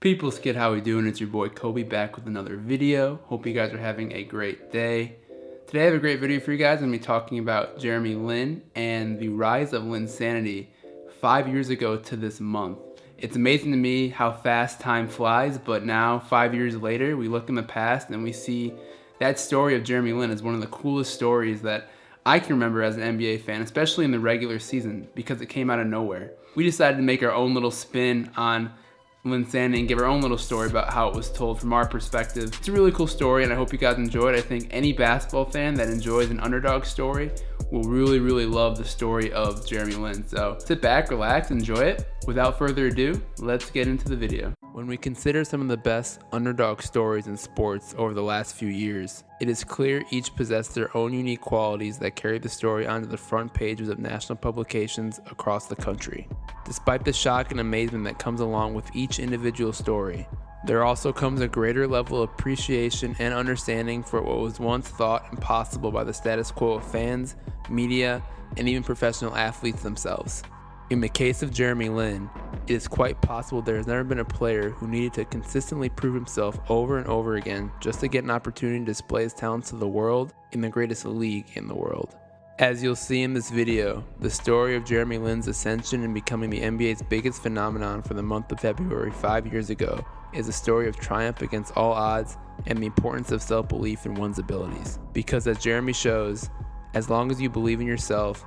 People's Kid, how we doing? It's your boy Kobe back with another video. Hope you guys are having a great day. Today I have a great video for you guys. I'm going to be talking about Jeremy Lin and the rise of Linsanity 5 years ago to this month. It's amazing to me how fast time flies, but now 5 years later we look in the past and we see that story of Jeremy Lin as one of the coolest stories that I can remember as an NBA fan, especially in the regular season, because it came out of nowhere. We decided to make our own little spin on Linsanity and give our own little story about how it was told from our perspective. It's a really cool story and I hope you guys enjoy it. I think any basketball fan that enjoys an underdog story will really love the story of Jeremy Lin. So sit back, relax, enjoy it. Without further ado, let's get into the video. When we consider some of the best underdog stories in sports over the last few years, it is clear each possess their own unique qualities that carry the story onto the front pages of national publications across the country. Despite the shock and amazement that comes along with each individual story, there also comes a greater level of appreciation and understanding for what was once thought impossible by the status quo of fans, media, and even professional athletes themselves. In the case of Jeremy Lin, it is quite possible there has never been a player who needed to consistently prove himself over and over again just to get an opportunity to display his talents to the world in the greatest league in the world. As you'll see in this video, the story of Jeremy Lin's ascension and becoming the NBA's biggest phenomenon for the month of February 5 years ago is a story of triumph against all odds and the importance of self-belief in one's abilities. Because as Jeremy shows, as long as you believe in yourself,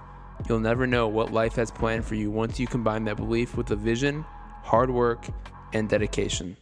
you'll never know what life has planned for you once you combine that belief with a vision, hard work, and dedication.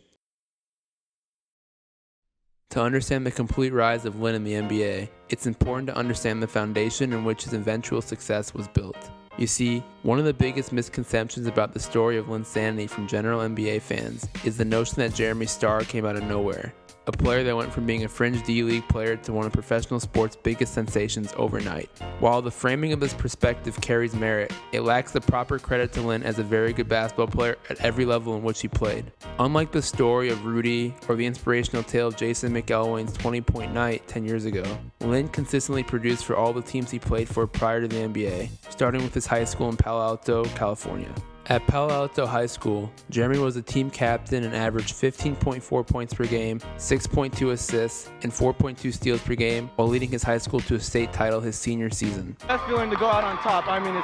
To understand the complete rise of Lin in the NBA, it's important to understand the foundation in which his eventual success was built. You see, one of the biggest misconceptions about the story of Linsanity from general NBA fans is the notion that Jeremy's star came out of nowhere. A player that went from being a fringe D-League player to one of professional sports' biggest sensations overnight. While the framing of this perspective carries merit, it lacks the proper credit to Lin as a very good basketball player at every level in which he played. Unlike the story of Rudy or the inspirational tale of Jason McElwain's 20-point night 10 years ago, Lin consistently produced for all the teams he played for prior to the NBA, starting with his high school in Palo Alto, California. At Palo Alto High School, Jeremy was a team captain and averaged 15.4 points per game, 6.2 assists, and 4.2 steals per game, while leading his high school to a state title his senior season. Best feeling to go out on top. I mean,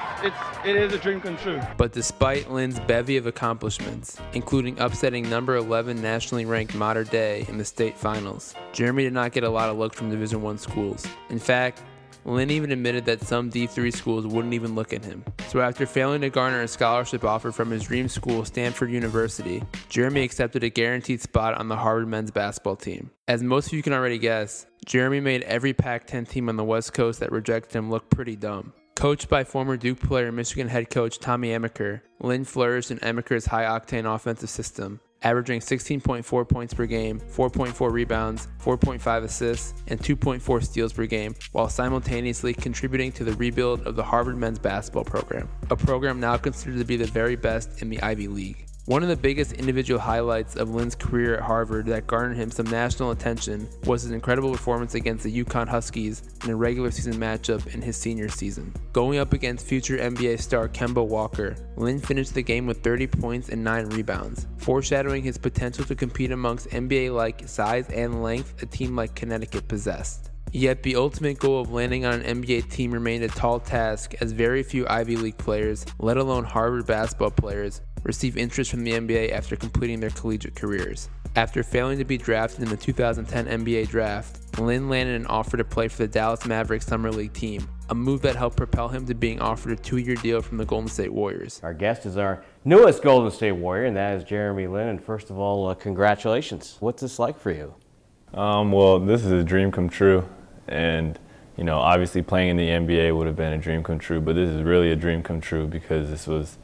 it is a dream come true. But despite Lin's bevy of accomplishments, including upsetting number 11 nationally ranked Mater Dei in the state finals, Jeremy did not get a lot of looks from Division I schools. In fact, Lin even admitted that some D3 schools wouldn't even look at him. So after failing to garner a scholarship offer from his dream school, Stanford University, Jeremy accepted a guaranteed spot on the Harvard men's basketball team. As most of you can already guess, Jeremy made every Pac-10 team on the West Coast that rejected him look pretty dumb. Coached by former Duke player and Michigan head coach Tommy Amaker, Lin flourished in Amaker's high-octane offensive system, averaging 16.4 points per game, 4.4 rebounds, 4.5 assists, and 2.4 steals per game, while simultaneously contributing to the rebuild of the Harvard men's basketball program, a program now considered to be the very best in the Ivy League. One of the biggest individual highlights of Lin's career at Harvard that garnered him some national attention was his incredible performance against the UConn Huskies in a regular season matchup in his senior season. Going up against future NBA star Kemba Walker, Lin finished the game with 30 points and 9 rebounds, foreshadowing his potential to compete amongst NBA-like size and length a team like Connecticut possessed. Yet the ultimate goal of landing on an NBA team remained a tall task, as very few Ivy League players, let alone Harvard basketball players, receive interest from the NBA after completing their collegiate careers. After failing to be drafted in the 2010 NBA draft, Lin landed an offer to play for the Dallas Mavericks Summer League team, a move that helped propel him to being offered a 2-year deal from the Golden State Warriors. Our guest is our newest Golden State Warrior, and that is Jeremy Lin. And first of all, congratulations. What's this like for you? Well, this is a dream come true. And, you know, obviously playing in the NBA would have been a dream come true, but this is really a dream come true because this was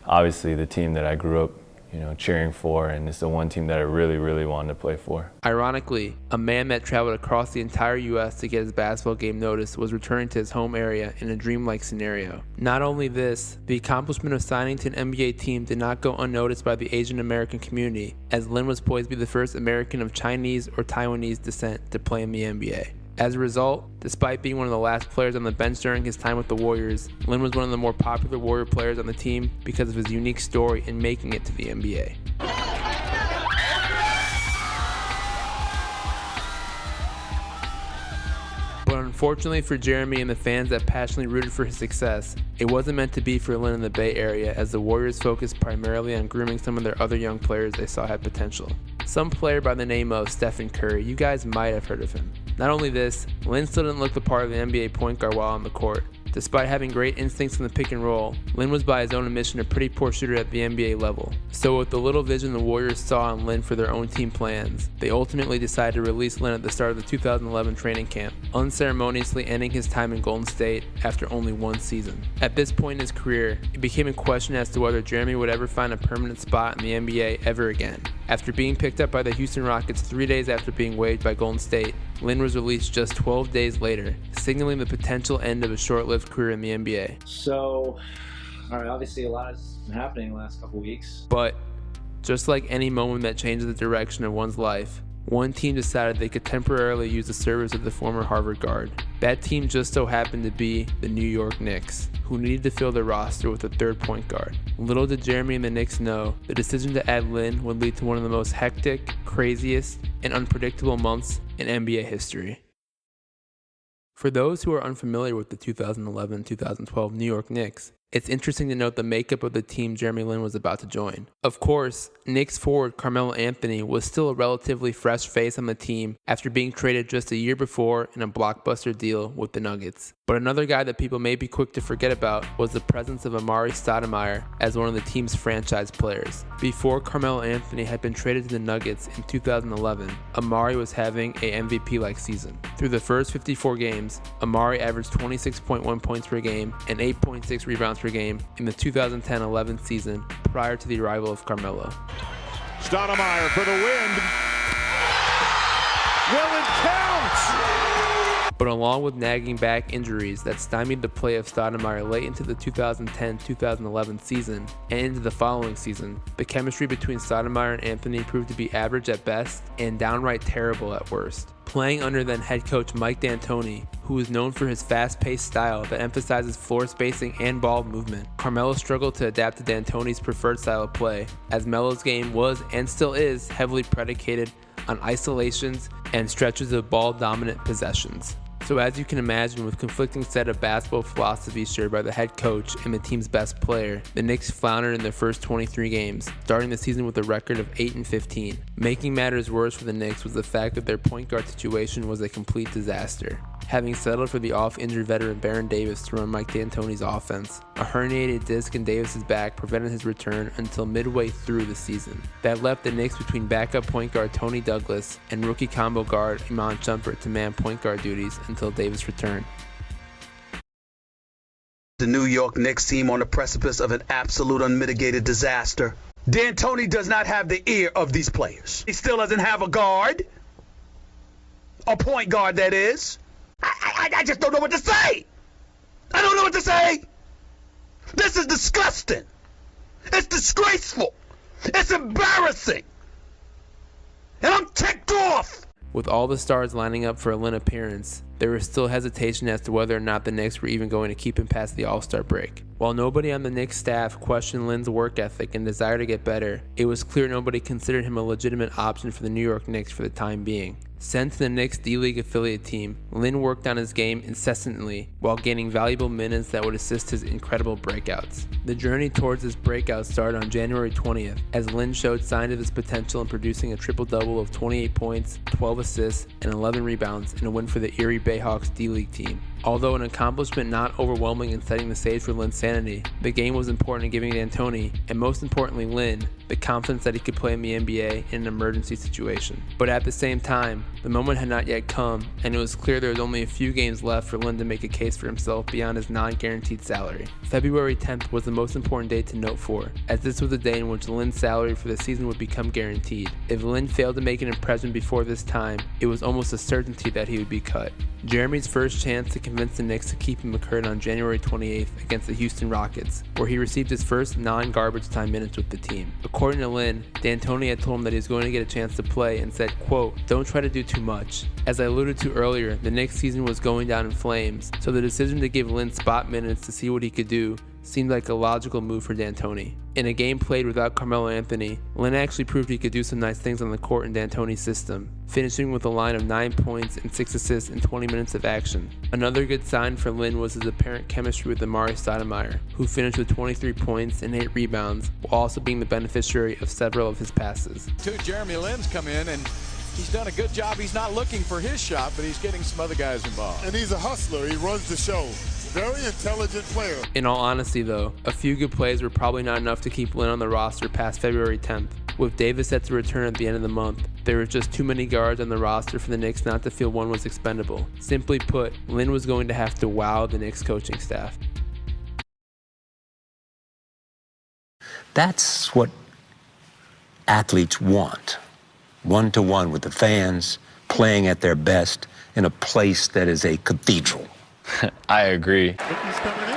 obviously the team that I grew up, you know, cheering for, and it's the one team that I really wanted to play for. Ironically, a man that traveled across the entire U.S. to get his basketball game noticed was returning to his home area in a dreamlike scenario. Not only this, the accomplishment of signing to an NBA team did not go unnoticed by the Asian American community, as Lin was poised to be the first American of Chinese or Taiwanese descent to play in the NBA. As a result, despite being one of the last players on the bench during his time with the Warriors, Lin was one of the more popular Warrior players on the team because of his unique story in making it to the NBA. unfortunately for Jeremy and the fans that passionately rooted for his success, it wasn't meant to be for Lin in the Bay Area, as the Warriors focused primarily on grooming some of their other young players they saw had potential. Some player by the name of Stephen Curry, you guys might have heard of him. Not only this, Lin still didn't look the part of the NBA point guard while on the court. Despite having great instincts in the pick and roll, Lin was by his own admission a pretty poor shooter at the NBA level. So with the little vision the Warriors saw in Lin for their own team plans, they ultimately decided to release Lin at the start of the 2011 training camp, unceremoniously ending his time in Golden State after only one season. At this point in his career, it became a question as to whether Jeremy would ever find a permanent spot in the NBA ever again. After being picked up by the Houston Rockets 3 days after being waived by Golden State, Lin was released just 12 days later, signaling the potential end of a short-lived career in the NBA. So, all right, obviously a lot has been happening in the last couple weeks. But, just like any moment that changes the direction of one's life, one team decided they could temporarily use the service of the former Harvard guard. That team just so happened to be the New York Knicks, who needed to fill their roster with a third point guard. Little did Jeremy and the Knicks know, the decision to add Lin would lead to one of the most hectic, craziest, and unpredictable months in NBA history. For those who are unfamiliar with the 2011-2012 New York Knicks, it's interesting to note the makeup of the team Jeremy Lin was about to join. Of course, Knicks forward Carmelo Anthony was still a relatively fresh face on the team after being traded just a year before in a blockbuster deal with the Nuggets. But another guy that people may be quick to forget about was the presence of Amar'e Stoudemire as one of the team's franchise players. Before Carmelo Anthony had been traded to the Nuggets in 2011, Amar'e was having a MVP-like season. Through the first 54 games, Amar'e averaged 26.1 points per game and 8.6 rebounds per game in the 2010-11 season prior to the arrival of Carmelo. Stoudemire for the win. Will it count? But along with nagging back injuries that stymied the play of Stoudemire late into the 2010-2011 season and into the following season, the chemistry between Stoudemire and Anthony proved to be average at best and downright terrible at worst. Playing under then head coach Mike D'Antoni, who is known for his fast-paced style that emphasizes floor spacing and ball movement, Carmelo struggled to adapt to D'Antoni's preferred style of play, as Melo's game was and still is heavily predicated on isolations and stretches of ball-dominant possessions. So as you can imagine, with conflicting set of basketball philosophies shared by the head coach and the team's best player, the Knicks floundered in their first 23 games, starting the season with a record of 8-15. Making matters worse for the Knicks was the fact that their point guard situation was a complete disaster. Having settled for the off-injured veteran Baron Davis to run Mike D'Antoni's offense, a herniated disc in Davis's back prevented his return until midway through the season. That left the Knicks between backup point guard Tony Douglas and rookie combo guard Iman Shumpert to man point guard duties until Davis returned. The New York Knicks team on the precipice of an absolute unmitigated disaster. D'Antoni does not have the ear of these players. He still doesn't have a guard. A point guard, that is. I just don't know what to say. I don't know what to say. This is disgusting. It's disgraceful. It's embarrassing. And I'm ticked off. With all the stars lining up for a Lin appearance, there was still hesitation as to whether or not the Knicks were even going to keep him past the All-Star break. While nobody on the Knicks staff questioned Lin's work ethic and desire to get better, it was clear nobody considered him a legitimate option for the New York Knicks for the time being. Sent to the Knicks D-League affiliate team, Lin worked on his game incessantly while gaining valuable minutes that would assist his incredible breakouts. The journey towards this breakout started on January 20th, as Lin showed signs of his potential in producing a triple-double of 28 points, 12 assists, and 11 rebounds in a win for the Erie Bayhawks D-League team. Although an accomplishment not overwhelming in setting the stage for Linsanity, the game was important in giving D'Antoni, and most importantly Lin, the confidence that he could play in the NBA in an emergency situation. But at the same time, the moment had not yet come, and it was clear there was only a few games left for Lin to make a case for himself beyond his non-guaranteed salary. February 10th was the most important date to note for, as this was the day in which Lin's salary for the season would become guaranteed. If Lin failed to make an impression before this time, it was almost a certainty that he would be cut. Jeremy's first chance to convince the Knicks to keep him occurred on January 28th against the Houston Rockets, where he received his first non-garbage time minutes with the team. According to Lin, D'Antoni had told him that he was going to get a chance to play and said, quote, "Don't try to do too much." As I alluded to earlier, the Knicks season was going down in flames, so the decision to give Lin spot minutes to see what he could do seemed like a logical move for D'Antoni. In a game played without Carmelo Anthony, Lin actually proved he could do some nice things on the court in D'Antoni's system, finishing with a line of 9 points and 6 assists in 20 minutes of action. Another good sign for Lin was his apparent chemistry with Amari Stoudemire, who finished with 23 points and 8 rebounds, while also being the beneficiary of several of his passes. Jeremy Lin's come in and he's done a good job. He's not looking for his shot, but he's getting some other guys involved. And he's a hustler. He runs the show. Very intelligent player. In all honesty though, a few good plays were probably not enough to keep Lin on the roster past February 10th. With Davis set to return at the end of the month, there were just too many guards on the roster for the Knicks not to feel one was expendable. Simply put, Lin was going to have to wow the Knicks coaching staff. That's what athletes want. One-to-one with the fans, playing at their best in a place that is a cathedral. I agree. Look who's coming in.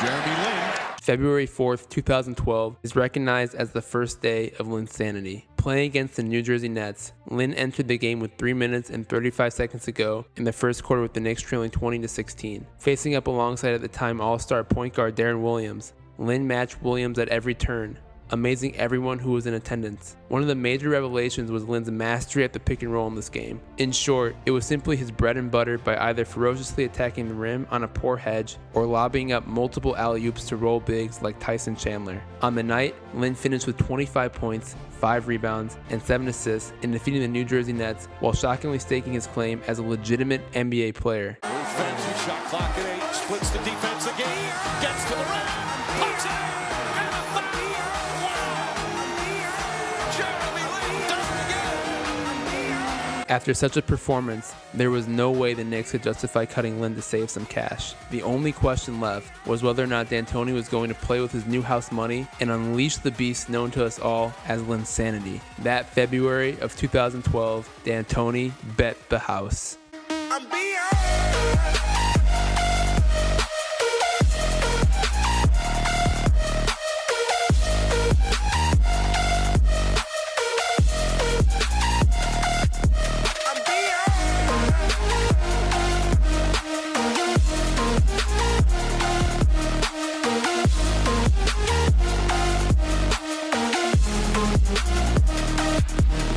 Jeremy Lin. February 4th, 2012 is recognized as the first day of Linsanity. Playing against the New Jersey Nets, Lin entered the game with 3 minutes and 35 seconds to go in the first quarter with the Knicks trailing 20-16. Facing up alongside at the time All-Star point guard Darren Williams, Lin matched Williams at every turn, amazing everyone who was in attendance. One of the major revelations was Lin's mastery at the pick and roll in this game. In short, it was simply his bread and butter by either ferociously attacking the rim on a poor hedge or lobbying up multiple alley-oops to roll bigs like Tyson Chandler. On the night, Lin finished with 25 points, 5 rebounds, and 7 assists in defeating the New Jersey Nets while shockingly staking his claim as a legitimate NBA player. Offensive shot clock at 8, splits the defense again, gets to the rim, puts it, and a foul! Jeremy Lin does it again! After such a performance, there was no way the Knicks could justify cutting Lin to save some cash. The only question left was whether or not D'Antoni was going to play with his new house money and unleash the beast known to us all as Linsanity. That February of 2012, D'Antoni bet the house.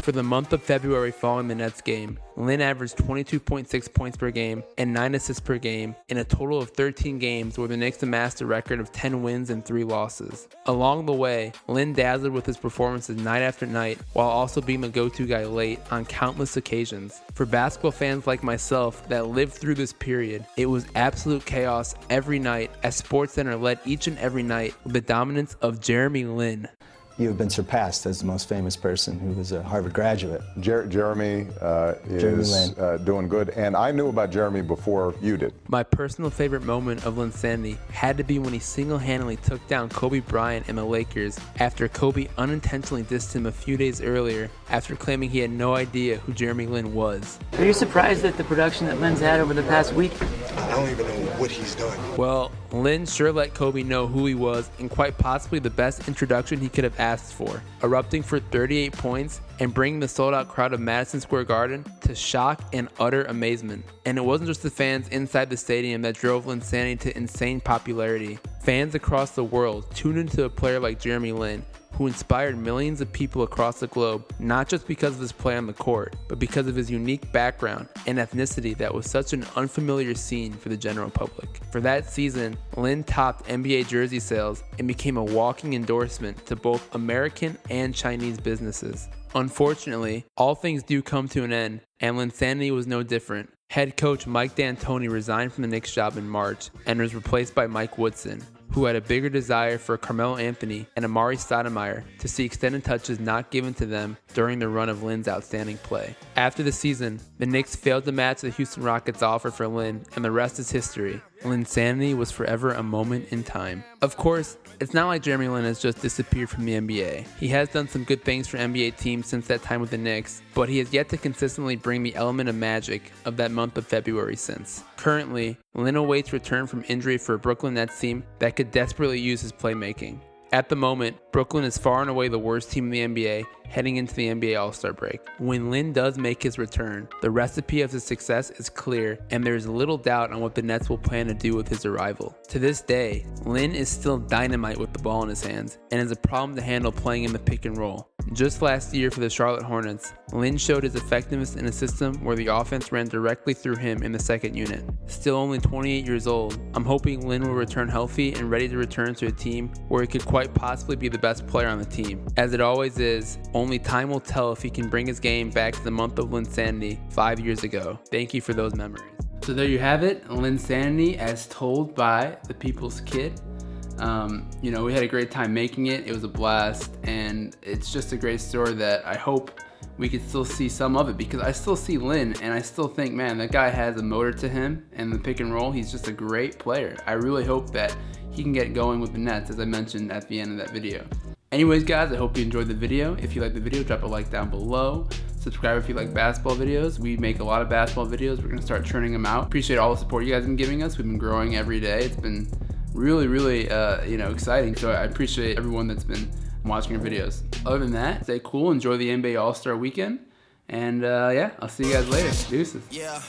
For the month of February following the Nets game, Lin averaged 22.6 points per game and 9 assists per game in a total of 13 games where the Knicks amassed a record of 10 wins and 3 losses. Along the way, Lin dazzled with his performances night after night while also being the go-to guy late on countless occasions. For basketball fans like myself that lived through this period, it was absolute chaos every night as SportsCenter led each and every night with the dominance of Jeremy Lin. You have been surpassed as the most famous person who was a Harvard graduate. Jeremy is doing good, and I knew about Jeremy before you did. My personal favorite moment of Linsanity had to be when he single-handedly took down Kobe Bryant and the Lakers after Kobe unintentionally dissed him a few days earlier after claiming he had no idea who Jeremy Lin was. Are you surprised at the production that Lin's had over the past week? I don't even know what he's done. Well, Lin sure let Kobe know who he was in quite possibly the best introduction he could have asked for, erupting for 38 points and bringing the sold-out crowd of Madison Square Garden to shock and utter amazement. And it wasn't just the fans inside the stadium that drove Linsanity to insane popularity. Fans across the world tuned into a player like Jeremy Lin, who inspired millions of people across the globe, not just because of his play on the court, but because of his unique background and ethnicity that was such an unfamiliar scene for the general public. For that season, Lin topped NBA jersey sales and became a walking endorsement to both American and Chinese businesses. Unfortunately, all things do come to an end, and Linsanity was no different. Head coach Mike D'Antoni resigned from the Knicks job in March and was replaced by Mike Woodson, who had a bigger desire for Carmelo Anthony and Amari Stoudemire to see extended touches not given to them during the run of Lin's outstanding play. After the season, the Knicks failed to match the Houston Rockets' offer for Lin, and the rest is history. Linsanity was forever a moment in time. Of course, it's not like Jeremy Lin has just disappeared from the NBA. He has done some good things for NBA teams since that time with the Knicks, but he has yet to consistently bring the element of magic of that month of February since. Currently, Lin awaits return from injury for a Brooklyn Nets team that could desperately use his playmaking. At the moment, Brooklyn is far and away the worst team in the NBA heading into the NBA All-Star break. When Lin does make his return, the recipe of his success is clear, and there is little doubt on what the Nets will plan to do with his arrival. To this day, Lin is still dynamite with the ball in his hands and is a problem to handle playing in the pick and roll. Just last year for the Charlotte Hornets, Lin showed his effectiveness in a system where the offense ran directly through him in the second unit. Still only 28 years old, I'm hoping Lin will return healthy and ready to return to a team where he could quite possibly be the best player on the team. As it always is, only time will tell if he can bring his game back to the month of Linsanity 5 years ago. Thank you for those memories. So there you have it, Linsanity as told by the People's Kid. You know, we had a great time making it. It was a blast, and it's just a great story that I hope we could still see some of it, because I still see Lin and I still think, man, that guy has a motor to him, and the pick and roll, he's just a great player. I really hope that he can get going with the Nets, as I mentioned at the end of that video. Anyways, guys, I hope you enjoyed the video. If you liked the video, drop a like down below. Subscribe if you like basketball videos. We make a lot of basketball videos. We're gonna start churning them out. Appreciate all the support you guys have been giving us. We've been growing every day. It's been really exciting. So I appreciate everyone that's been watching our videos. Other than that, stay cool, enjoy the NBA All-Star weekend, and yeah, I'll see you guys later. Deuces. Yeah.